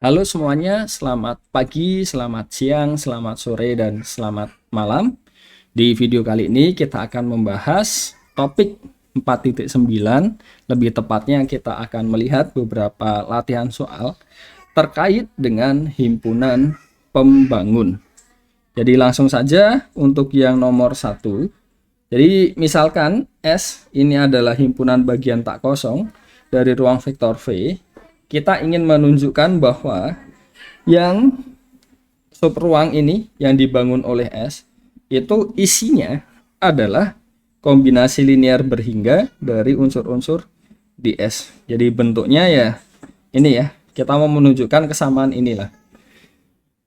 Halo semuanya, selamat pagi, selamat siang, selamat sore, dan selamat malam. Di video kali ini kita akan membahas topik 4.9. Lebih tepatnya kita akan melihat beberapa latihan soal terkait dengan himpunan pembangun. Jadi langsung saja untuk yang nomor 1. Jadi misalkan S ini adalah himpunan bagian tak kosong dari ruang vektor V. Kita ingin menunjukkan bahwa yang subruang ini yang dibangun oleh S itu isinya adalah kombinasi linear berhingga dari unsur-unsur di S. Jadi bentuknya ya ini ya, kita mau menunjukkan kesamaan inilah.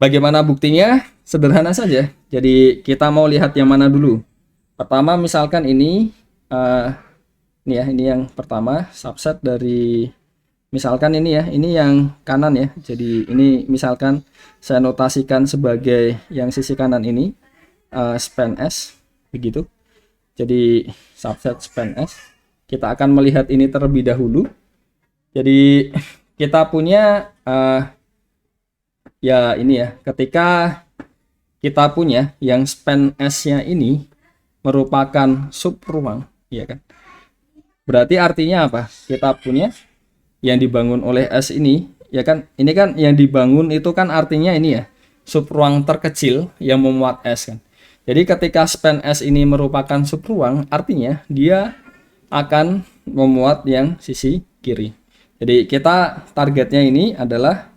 Bagaimana buktinya? Sederhana saja. Jadi kita mau lihat yang mana dulu. Pertama misalkan ini ini ya, ini yang pertama subset dari, misalkan ini ya, ini yang kanan ya. Jadi ini misalkan saya notasikan sebagai yang sisi kanan ini span S begitu. Jadi subset span S. Kita akan melihat ini terlebih dahulu. Jadi kita punya ya ini ya, ketika kita punya yang span S-nya ini merupakan subruang, ya kan? Berarti artinya apa? Kita punya yang dibangun oleh S ini, ya kan? Ini kan yang dibangun itu kan artinya ini ya, subruang terkecil yang memuat S kan. Jadi ketika span S ini merupakan subruang, artinya dia akan memuat yang sisi kiri. Jadi kita targetnya ini adalah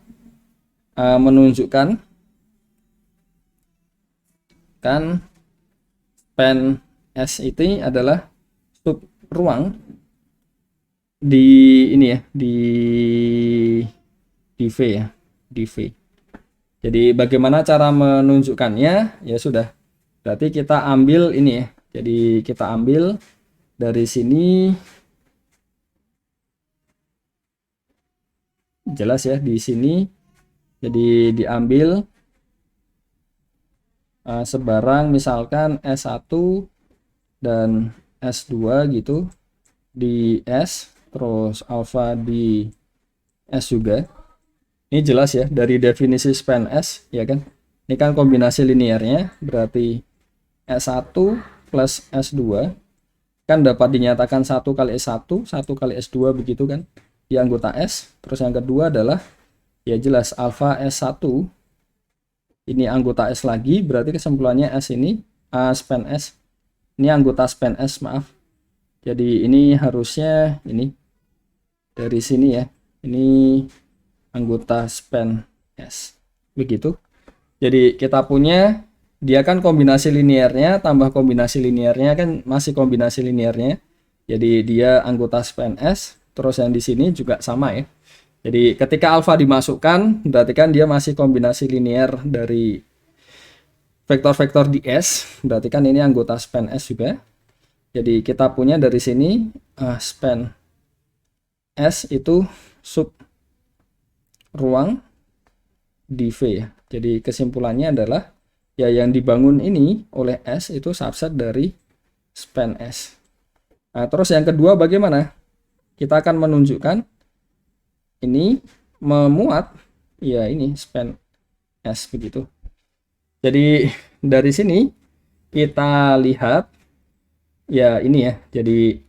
menunjukkan kan span S itu adalah subruang di ini ya, di V ya, di V. Jadi bagaimana cara menunjukkannya? Ya sudah, berarti kita ambil ini ya. Jadi kita ambil dari sini, jelas ya di sini. Jadi diambil sebarang misalkan S1 dan S2 gitu di S, terus alfa di S juga. Ini jelas ya dari definisi span S, ya kan? Ini kan kombinasi linearnya, berarti S1 plus S2 kan dapat dinyatakan 1 kali S1, 1 kali S2 begitu kan, di anggota S. Terus yang kedua adalah ya jelas alfa S1 ini anggota S lagi, berarti kesimpulannya S ini span S ini anggota span S, maaf. Jadi ini harusnya ini dari sini ya, ini anggota span S begitu. Jadi kita punya, dia kan kombinasi linearnya tambah kombinasi linearnya kan masih kombinasi linearnya, jadi dia anggota span S. Terus yang di sini juga sama ya. Jadi ketika alfa dimasukkan, berarti kan dia masih kombinasi linear dari vektor-vektor di S, berarti kan ini anggota span S juga. Jadi kita punya dari sini span S itu sub ruang di V ya. Jadi kesimpulannya adalah ya yang dibangun ini oleh S itu subset dari span S. Nah, terus yang kedua bagaimana? Kita akan menunjukkan ini memuat ya ini span S begitu. Jadi dari sini kita lihat ya ini ya. Jadi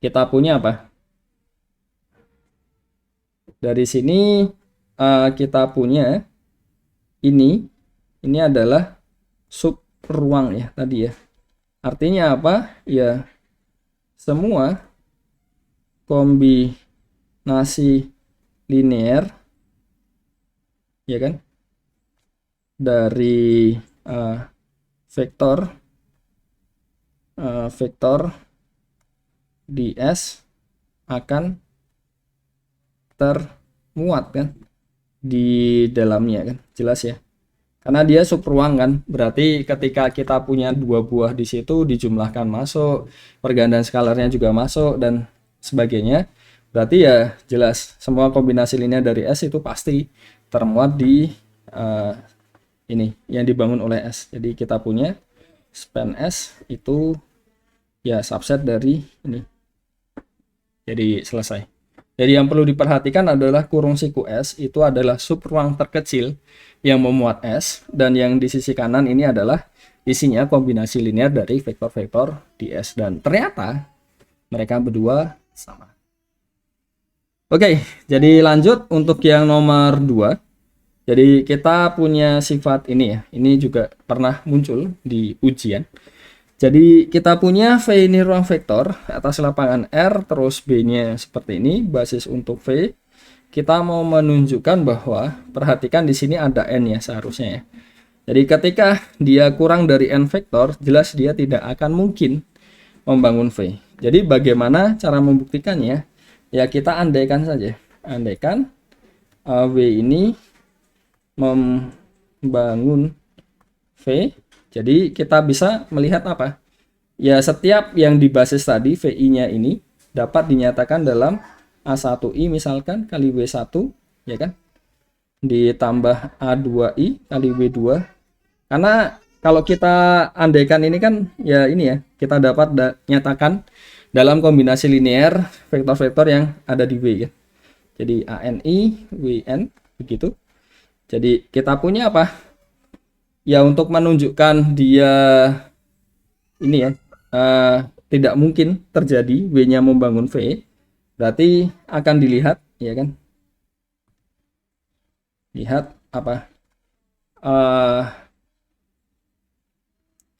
kita punya apa? Dari sini kita punya ini adalah sub ruang ya tadi ya. Artinya apa? Ya semua kombinasi linear ya kan dari vektor di S akan termuat kan di dalamnya kan, jelas ya, karena dia subruang kan. Berarti ketika kita punya dua buah di situ dijumlahkan masuk, pergandaan skalarnya juga masuk dan sebagainya, berarti ya jelas semua kombinasi linear dari S itu pasti termuat di ini yang dibangun oleh S. Jadi kita punya span S itu ya subset dari ini. Jadi selesai. Jadi yang perlu diperhatikan adalah kurung siku S itu adalah sub ruang terkecil yang memuat S, dan yang di sisi kanan ini adalah isinya kombinasi linear dari vektor-vektor di S, dan ternyata mereka berdua sama. Oke, jadi lanjut untuk yang nomor 2. Jadi kita punya sifat ini ya. Ini juga pernah muncul di ujian. Jadi kita punya V ini ruang vektor atas lapangan R, terus B-nya seperti ini, basis untuk V. Kita mau menunjukkan bahwa, perhatikan di sini ada N ya seharusnya ya. Jadi ketika dia kurang dari N vektor, jelas dia tidak akan mungkin membangun V. Jadi bagaimana cara membuktikannya? Ya kita andaikan saja. Andaikan W ini membangun V. Jadi kita bisa melihat apa? Ya setiap yang di basis tadi VI-nya ini dapat dinyatakan dalam A1I misalkan kali W1 ya kan? Ditambah A2I kali W2. Karena kalau kita andaikan ini kan ya ini ya, kita dapat nyatakan dalam kombinasi linear vektor-vektor yang ada di W ya. Jadi ANI, WN begitu. Jadi kita punya apa? Ya untuk menunjukkan dia ini ya tidak mungkin terjadi W-nya membangun V, berarti akan dilihat ya kan, lihat apa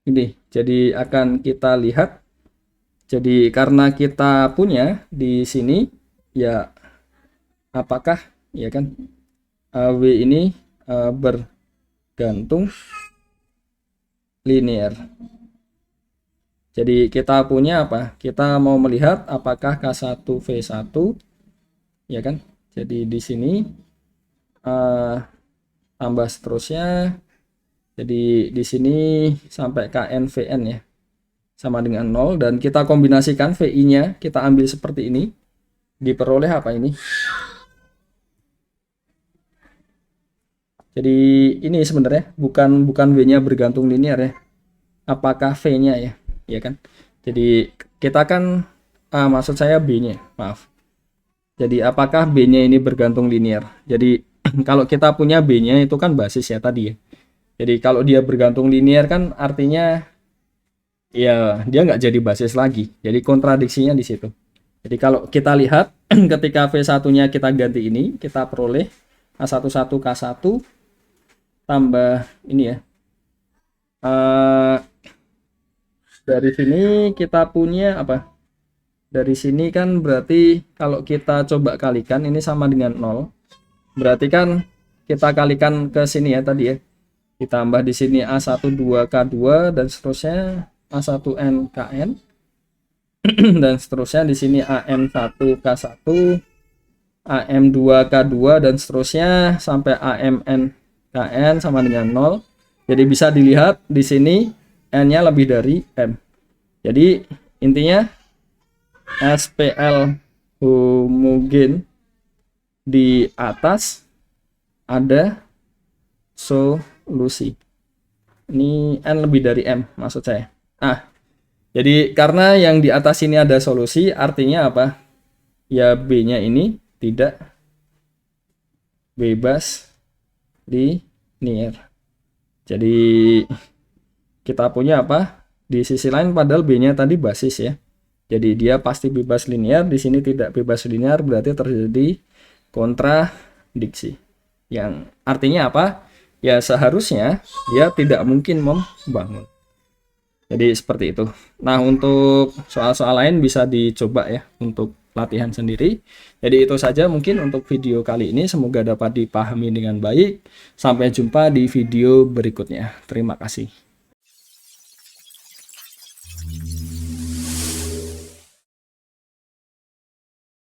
ini. Jadi akan kita lihat, jadi karena kita punya di sini ya apakah ya kan W ini bergantung linear. Jadi kita punya apa? Kita mau melihat apakah K1V1 ya kan? Jadi di sini tambah seterusnya. Jadi di sini sampai KNVN ya. Sama dengan 0, dan kita kombinasikan VI-nya, kita ambil seperti ini. Diperoleh apa ini? Jadi ini sebenarnya bukan W-nya bergantung linear ya. Apakah V-nya ya kan? Jadi kita kan maksud saya B-nya, maaf. Jadi apakah B-nya ini bergantung linear? Jadi kalau kita punya B-nya itu kan basis ya tadi ya. Jadi kalau dia bergantung linear kan artinya ya dia nggak jadi basis lagi. Jadi kontradiksinya di situ. Jadi kalau kita lihat ketika V1-nya kita ganti ini, kita peroleh A11K1 tambah ini ya. Dari sini kita punya apa? Dari sini kan berarti kalau kita coba kalikan ini sama dengan 0. Berarti kan kita kalikan ke sini ya tadi ya. Ditambah di sini A12K2 dan seterusnya A1NKN. Dan seterusnya di sini AM1K1, AM2K2 dan seterusnya sampai AMNKN sama dengan 0. Jadi bisa dilihat di sini N-nya lebih dari M. Jadi intinya SPL homogen di atas ada solusi. Ini N lebih dari M maksud saya. Jadi karena yang di atas ini ada solusi, artinya apa? Ya B-nya ini tidak bebas linear. Jadi kita punya apa? Di sisi lain padahal B-nya tadi basis ya. Jadi dia pasti bebas linear, di sini tidak bebas linear, berarti terjadi kontradiksi. Yang artinya apa? Ya seharusnya dia tidak mungkin membangun. Jadi seperti itu. Nah, untuk soal-soal lain bisa dicoba ya untuk latihan sendiri. Jadi itu saja mungkin untuk video kali ini. Semoga dapat dipahami dengan baik. Sampai jumpa di video berikutnya. Terima kasih.